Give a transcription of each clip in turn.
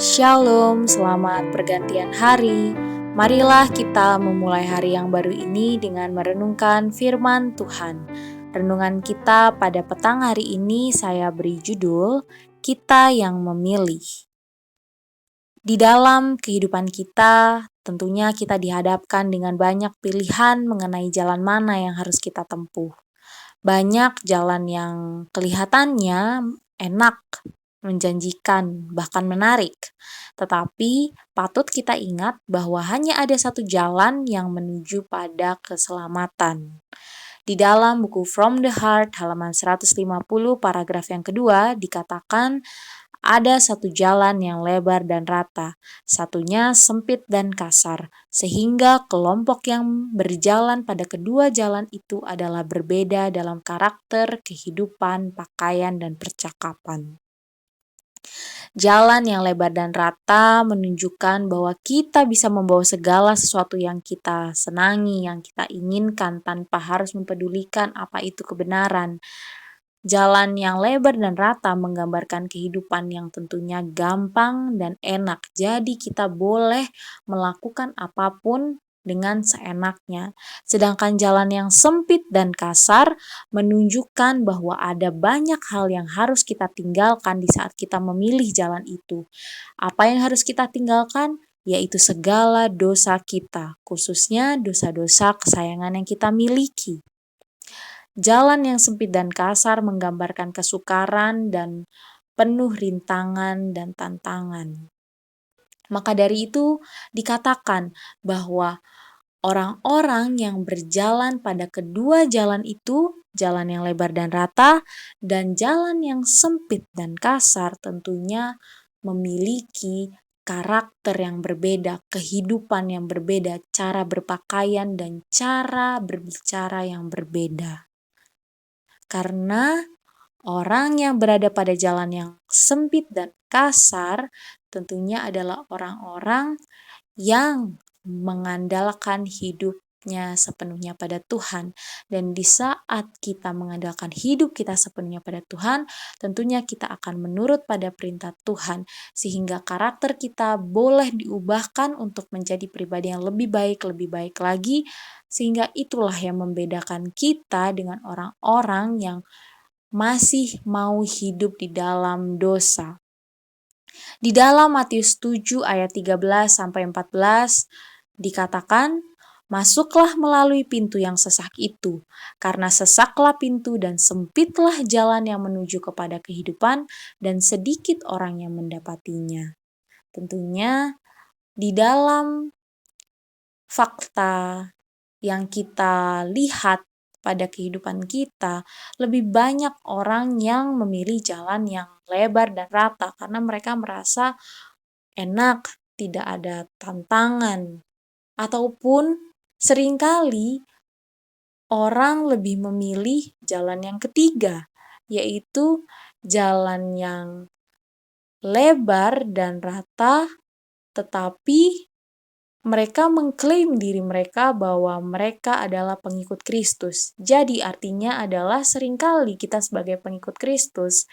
Shalom, selamat pergantian hari. Marilah kita memulai hari yang baru ini dengan merenungkan firman Tuhan. Renungan kita pada petang hari ini saya beri judul, Kita yang Memilih. Di dalam kehidupan kita, tentunya kita dihadapkan dengan banyak pilihan mengenai jalan mana yang harus kita tempuh. Banyak jalan yang kelihatannya enak, menjanjikan, bahkan menarik. Tetapi patut kita ingat bahwa hanya ada satu jalan yang menuju pada keselamatan. Di dalam buku From the Heart halaman 150 paragraf yang kedua dikatakan ada satu jalan yang lebar dan rata, satunya sempit dan kasar, sehingga kelompok yang berjalan pada kedua jalan itu adalah berbeda dalam karakter, kehidupan, pakaian, dan percakapan. Jalan yang lebar dan rata menunjukkan bahwa kita bisa membawa segala sesuatu yang kita senangi, yang kita inginkan tanpa harus mempedulikan apa itu kebenaran. Jalan yang lebar dan rata menggambarkan kehidupan yang tentunya gampang dan enak. Jadi kita boleh melakukan apapun dengan seenaknya. Sedangkan jalan yang sempit dan kasar menunjukkan bahwa ada banyak hal yang harus kita tinggalkan di saat kita memilih jalan itu. Apa yang harus kita tinggalkan? Yaitu segala dosa kita, khususnya dosa-dosa kesayangan yang kita miliki. Jalan yang sempit dan kasar menggambarkan kesukaran dan penuh rintangan dan tantangan. Maka dari itu dikatakan bahwa orang-orang yang berjalan pada kedua jalan itu, jalan yang lebar dan rata, dan jalan yang sempit dan kasar tentunya memiliki karakter yang berbeda, kehidupan yang berbeda, cara berpakaian dan cara berbicara yang berbeda. Karena orang yang berada pada jalan yang sempit dan kasar tentunya adalah orang-orang yang mengandalkan hidupnya sepenuhnya pada Tuhan. Dan di saat kita mengandalkan hidup kita sepenuhnya pada Tuhan, tentunya kita akan menurut pada perintah Tuhan, sehingga karakter kita boleh diubahkan untuk menjadi pribadi yang lebih baik lagi, sehingga itulah yang membedakan kita dengan orang-orang yang masih mau hidup di dalam dosa. Di dalam Matius 7 ayat 13-14 dikatakan, masuklah melalui pintu yang sesak itu, karena sesaklah pintu dan sempitlah jalan yang menuju kepada kehidupan, dan sedikit orang yang mendapatinya. Tentunya di dalam fakta yang kita lihat pada kehidupan kita, lebih banyak orang yang memilih jalan yang lebar dan rata karena mereka merasa enak, tidak ada tantangan. Ataupun seringkali orang lebih memilih jalan yang ketiga, yaitu jalan yang lebar dan rata, tetapi mereka mengklaim diri mereka bahwa mereka adalah pengikut Kristus. Jadi artinya adalah seringkali kita sebagai pengikut Kristus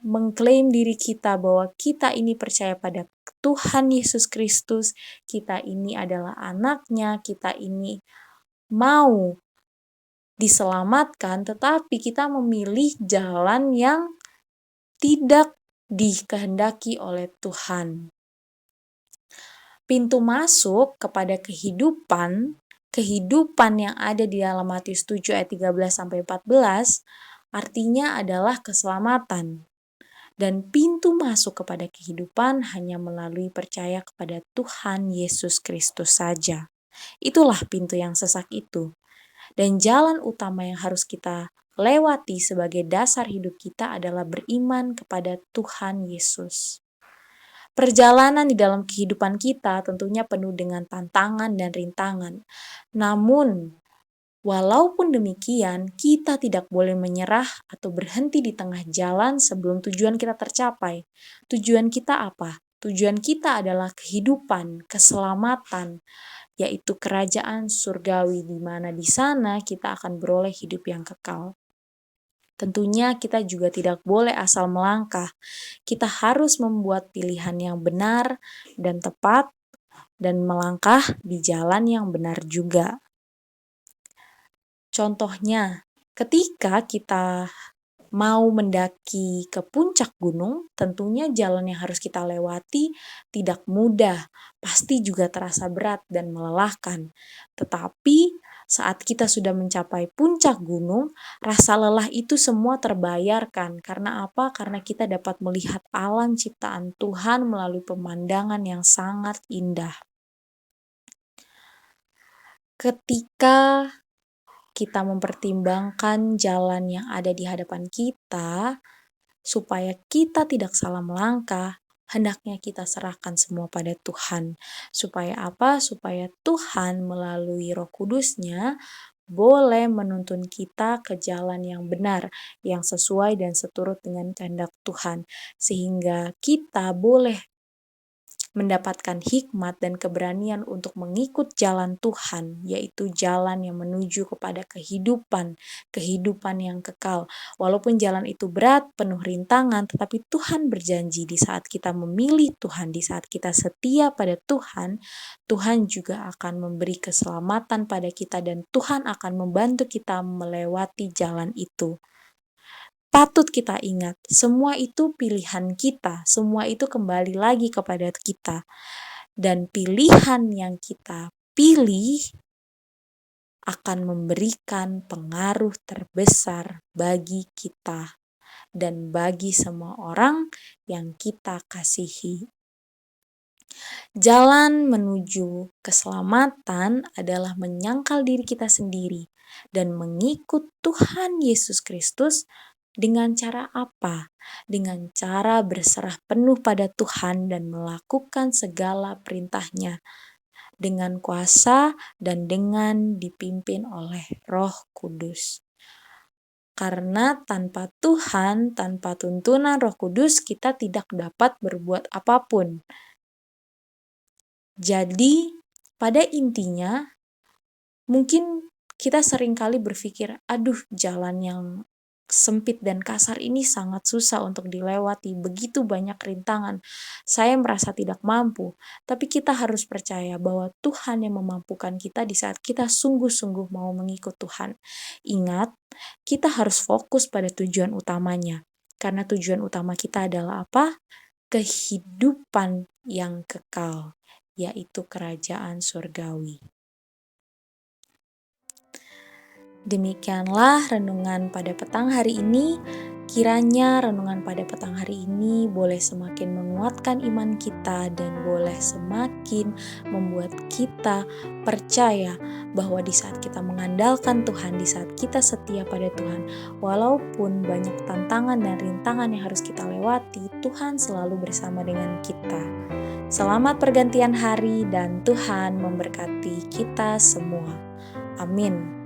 mengklaim diri kita bahwa kita ini percaya pada Tuhan Yesus Kristus, kita ini adalah anaknya, kita ini mau diselamatkan, tetapi kita memilih jalan yang tidak dikehendaki oleh Tuhan. Pintu masuk kepada kehidupan yang ada di dalam Matius 7 ayat 13-14 artinya adalah keselamatan. Dan pintu masuk kepada kehidupan hanya melalui percaya kepada Tuhan Yesus Kristus saja. Itulah pintu yang sesak itu. Dan jalan utama yang harus kita lewati sebagai dasar hidup kita adalah beriman kepada Tuhan Yesus. Perjalanan di dalam kehidupan kita tentunya penuh dengan tantangan dan rintangan. Namun, walaupun demikian, kita tidak boleh menyerah atau berhenti di tengah jalan sebelum tujuan kita tercapai. Tujuan kita apa? Tujuan kita adalah kehidupan, keselamatan, yaitu kerajaan surgawi, di mana di sana kita akan beroleh hidup yang kekal. Tentunya kita juga tidak boleh asal melangkah. Kita harus membuat pilihan yang benar dan tepat dan melangkah di jalan yang benar juga. Contohnya, ketika kita mau mendaki ke puncak gunung, tentunya jalan yang harus kita lewati tidak mudah, pasti juga terasa berat dan melelahkan. Tetapi saat kita sudah mencapai puncak gunung, rasa lelah itu semua terbayarkan. Karena apa? Karena kita dapat melihat alam ciptaan Tuhan melalui pemandangan yang sangat indah. Ketika kita mempertimbangkan jalan yang ada di hadapan kita, supaya kita tidak salah melangkah, hendaknya kita serahkan semua pada Tuhan. Supaya apa? Supaya Tuhan melalui Roh Kudus-Nya boleh menuntun kita ke jalan yang benar, yang sesuai dan seturut dengan kehendak Tuhan. Sehingga kita boleh mendapatkan hikmat dan keberanian untuk mengikut jalan Tuhan, yaitu jalan yang menuju kepada kehidupan, kehidupan yang kekal. Walaupun jalan itu berat, penuh rintangan, tetapi Tuhan berjanji di saat kita memilih Tuhan, di saat kita setia pada Tuhan, Tuhan juga akan memberi keselamatan pada kita dan Tuhan akan membantu kita melewati jalan itu. Patut kita ingat, semua itu pilihan kita, semua itu kembali lagi kepada kita. Dan pilihan yang kita pilih akan memberikan pengaruh terbesar bagi kita dan bagi semua orang yang kita kasihi. Jalan menuju keselamatan adalah menyangkal diri kita sendiri dan mengikut Tuhan Yesus Kristus. Dengan cara apa? Dengan cara berserah penuh pada Tuhan dan melakukan segala perintah-Nya dengan kuasa dan dengan dipimpin oleh Roh Kudus. Karena tanpa Tuhan, tanpa tuntunan Roh Kudus, kita tidak dapat berbuat apapun. Jadi, pada intinya, mungkin kita seringkali berpikir, aduh, jalan yang sempit dan kasar ini sangat susah untuk dilewati, begitu banyak rintangan. Saya merasa tidak mampu, tapi kita harus percaya bahwa Tuhan yang memampukan kita di saat kita sungguh-sungguh mau mengikut Tuhan. Ingat, kita harus fokus pada tujuan utamanya. Karena tujuan utama kita adalah apa? Kehidupan yang kekal, yaitu kerajaan surgawi. Demikianlah renungan pada petang hari ini. Kiranya renungan pada petang hari ini boleh semakin menguatkan iman kita dan boleh semakin membuat kita percaya bahwa di saat kita mengandalkan Tuhan, di saat kita setia pada Tuhan, walaupun banyak tantangan dan rintangan yang harus kita lewati, Tuhan selalu bersama dengan kita. Selamat pergantian hari dan Tuhan memberkati kita semua. Amin.